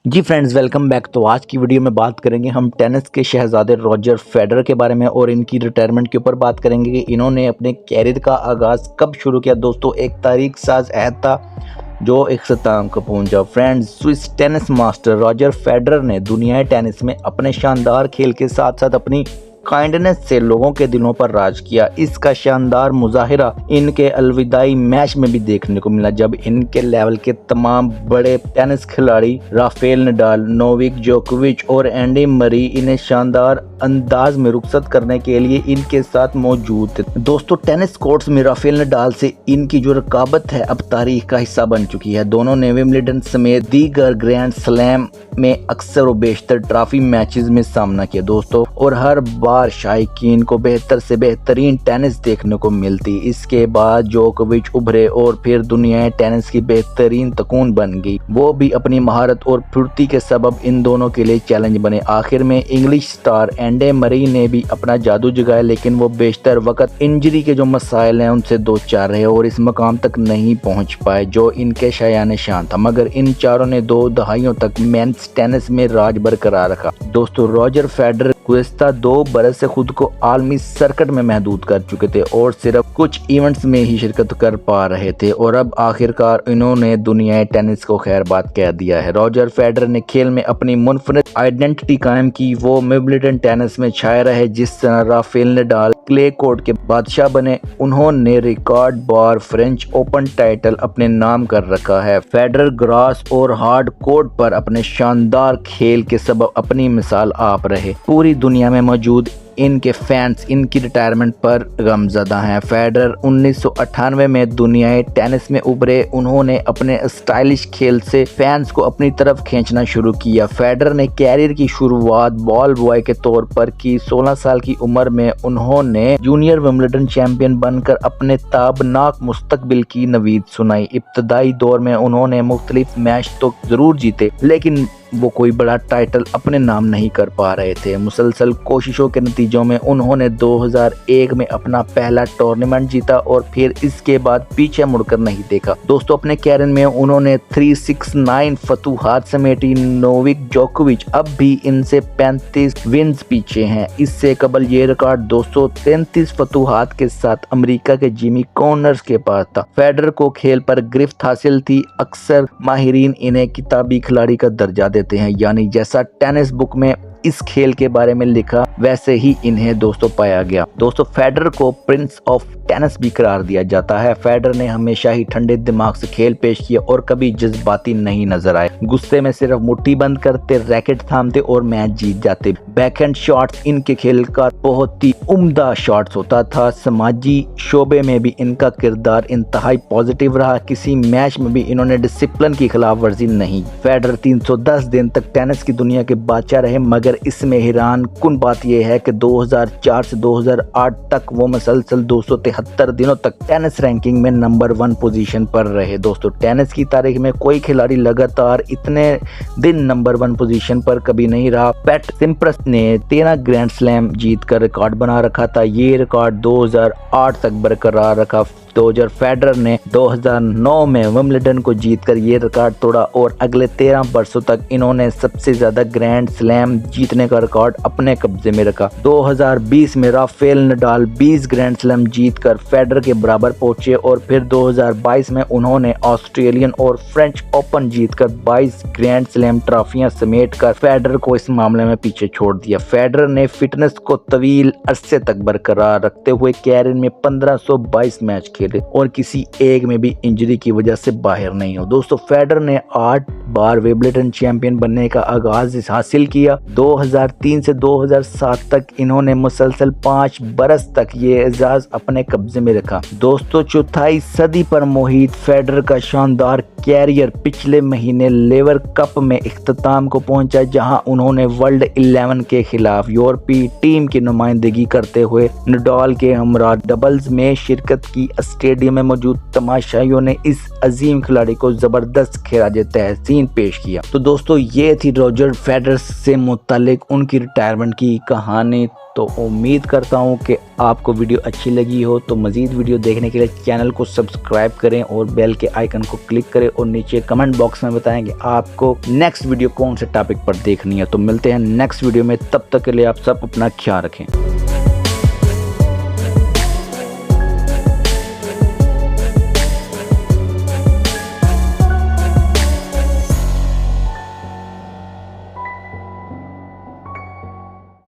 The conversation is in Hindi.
जी फ्रेंड्स, वेलकम बैक। तो आज की वीडियो में बात करेंगे हम टेनिस के शहजादे रॉजर फेडरर के बारे में और इनकी रिटायरमेंट के ऊपर बात करेंगे कि इन्होंने अपने कैरियर का आगाज़ कब शुरू किया। दोस्तों, एक तारीख साज अहद था जो इख्तिताम को पहुंचा। Friends, Swiss tennis master Roger Federer ने दुनियाई टेनिस में अपने शानदार खेल के साथ साथ अपनी काइंडनेस से लोगों के दिलों पर राज किया। इसका शानदार मुजाहिरा इनके अलविदाई मैच में भी देखने को मिला, जब इनके लेवल के तमाम बड़े टेनिस खिलाड़ी राफेल नडाल, नोविक जोकोविच और एंडी मरी इन्हें शानदार अंदाज में रुखसत करने के लिए इनके साथ मौजूद थे। दोस्तों, टेनिस कोर्ट्स में राफेल नडाल से इनकी जो रकाबत है अब तारीख का हिस्सा बन चुकी है। दोनों ने विंबलडन समेत दीगर ग्रैंड स्लैम में अक्सर व बेशतर ट्रॉफी मैचेस में सामना किया दोस्तों, और हर बार शायकीन को बेहतर से बेहतरीन टेनिस देखने को मिलती। इसके बाद जोकोविच उभरे और फिर दुनिया टेनिस की बेहतरीन तकून बन गई। वो भी अपनी महारत और फुर्ती के सबब इन दोनों के लिए चैलेंज बने। आखिर में इंग्लिश स्टार एंडी मरी ने भी अपना जादू जगाया, लेकिन वो बेशतर वक्त इंजरी के जो मसाइल हैं उनसे दो चार रहे और इस मकाम तक नहीं पहुंच पाए जो इनके शायान शान था। मगर इन चारों ने 2 दहाइयों तक मेंस टेनिस में राज बरकरार रखा। दोस्तों, रॉजर फेडरर गुज़िश्ता 2 बरस से खुद को आलमी सर्किट में महदूद कर चुके थे और सिर्फ कुछ इवेंट्स में ही शिरकत कर पा रहे थे, और अब आखिरकार इन्होंने दुनिया टेनिस को खैरबाद कह दिया है। रॉजर फेडरर ने खेल में अपनी मुनफरिद आइडेंटिटी कायम की। वो विंबलडन टेनिस में छाए रहे जिस तरह राफेल नडाल क्ले कोर्ट के बादशाह बने। उन्होंने रिकॉर्ड बार फ्रेंच ओपन टाइटल अपने नाम कर रखा है। फेडरर ग्रास और हार्ड कोर्ट पर अपने शानदार खेल के सबब अपनी मिसाल आप रहे। पूरी दुनिया में मौजूद इनके फैंस इनकी रिटायरमेंट पर गमज़दा हैं। फेडरर 1998 में दुनियाई टेनिस में उभरे। उन्होंने अपने स्टाइलिश खेल से फैंस को अपनी तरफ खींचना शुरू किया। फेडरर ने कैरियर की शुरुआत बॉल बॉय के तौर पर की। 16 साल की उम्र में उन्होंने जूनियर विंबलडन चैंपियन बनकर अपने ताबनाक मुस्तकबिल की नवीद सुनाई। इब्तदाई दौर में उन्होंने मुख्तलिफ मैच तो जरूर जीते, लेकिन वो कोई बड़ा टाइटल अपने नाम नहीं कर पा रहे थे। मुसलसल कोशिशों के नतीजों में उन्होंने 2001 में अपना पहला टूर्नामेंट जीता और फिर इसके बाद पीछे मुड़कर नहीं देखा। दोस्तों, अपने कैरियर में उन्होंने 369 फतूहात समेटी। नोविक जोकोविच अब भी इनसे 35 विन्स पीछे हैं। इससे कबल ये रिकॉर्ड 233 फतूहात के साथ अमेरिका के जिमी कॉर्नर्स के पास था। फेडरर को खेल पर गिरफ्त हासिल थी। अक्सर माहिरीन इन्हें किताबी खिलाड़ी का दर्जा देते हैं, यानी जैसा टेनिस बुक में इस खेल के बारे में लिखा वैसे ही इन्हें दोस्तों पाया गया। दोस्तों, फेडरर को प्रिंस ऑफ टेनिस भी करार दिया जाता है। फेडरर ने हमेशा ही ठंडे दिमाग से खेल पेश किया और कभी जज्बाती नहीं नजर आए। गुस्से में सिर्फ मुट्ठी बंद करते, रैकेट थामते और मैच जीत जाते। बैकहैंड शॉट्स इनके खेल का बहुत ही उम्दा शॉट्स होता था। समाजी शोबे में भी इनका किरदार इंतहाई पॉजिटिव रहा। किसी मैच में भी इन्होंने डिसिप्लिन की खिलाफ वर्जी नहीं। फेडरर 310 दिन तक टेनिस की दुनिया के बादशाह रहे, मगर इसमें हैरान कुन बात यह है कि 2004 से 2008 तक वो मुसलसल 273 दिनों तक टेनिस रैंकिंग में नंबर 1 पोजीशन पर रहे। दोस्तों, टेनिस की तारीख में कोई खिलाड़ी लगातार इतने दिन नंबर 1 पोजीशन पर कभी नहीं रहा। पैट सिम्प्रस ने 13 ग्रैंड स्लैम जीत कर रिकॉर्ड बना रखा था। ये रिकॉर्ड 2008 तक बरकरार रखा। रॉजर फेडरर ने 2009 में विंबलडन को जीतकर ये रिकॉर्ड तोड़ा और अगले 13 वर्षों तक इन्होंने सबसे ज्यादा ग्रैंड स्लैम जीतने का रिकॉर्ड अपने कब्जे में रखा। 2020 में राफेल नडाल 20 ग्रैंड स्लैम जीतकर फेडरर के बराबर पहुंचे और फिर 2022 में उन्होंने ऑस्ट्रेलियन और फ्रेंच ओपन जीतकर 22 ग्रैंड स्लैम ट्रॉफियां समेटकर फेडरर को इस मामले में पीछे छोड़ दिया। फेडरर ने फिटनेस को तवील अरसे तक बरकरार रखते हुए कैरियर में 1522 मैच खेले और किसी एक में भी इंजरी की वजह से बाहर नहीं हो। दोस्तों, फेडरर ने 8 बार विंबलडन चैंपियन बनने का आगाज हासिल किया। 2003 से 2007 तक इन्होंने मुसलसल 5 बरस तक ये एजाज अपने कब्जे में रखा। दोस्तों, चौथाई सदी पर मोहित फेडरर का शानदार कैरियर पिछले महीने लेवर कप में इख्तिताम को पहुंचा, जहां उन्होंने वर्ल्ड 11 के खिलाफ यूरोपीय टीम की नुमाइंदगी करते हुए नडाल के हमरा डबल्स में शिरकत की। स्टेडियम में मौजूद तमाशाइयों ने इस अजीम खिलाड़ी को जबरदस्त खिराज तहसीन पेश किया। तो दोस्तों ये थी रॉजर फेडरर से मुतालिक उनकी रिटायरमेंट की कहानी। तो उम्मीद करता हूँ कि आपको वीडियो अच्छी लगी हो। तो मज़ीद वीडियो देखने के लिए चैनल को सब्सक्राइब करें और बेल के आइकन को क्लिक करें और नीचे कमेंट बॉक्स में बताएं कि आपको नेक्स्ट वीडियो कौन से टॉपिक पर देखनी है। तो मिलते हैं नेक्स्ट वीडियो में, तब तक के लिए आप सब अपना ख्याल रखें।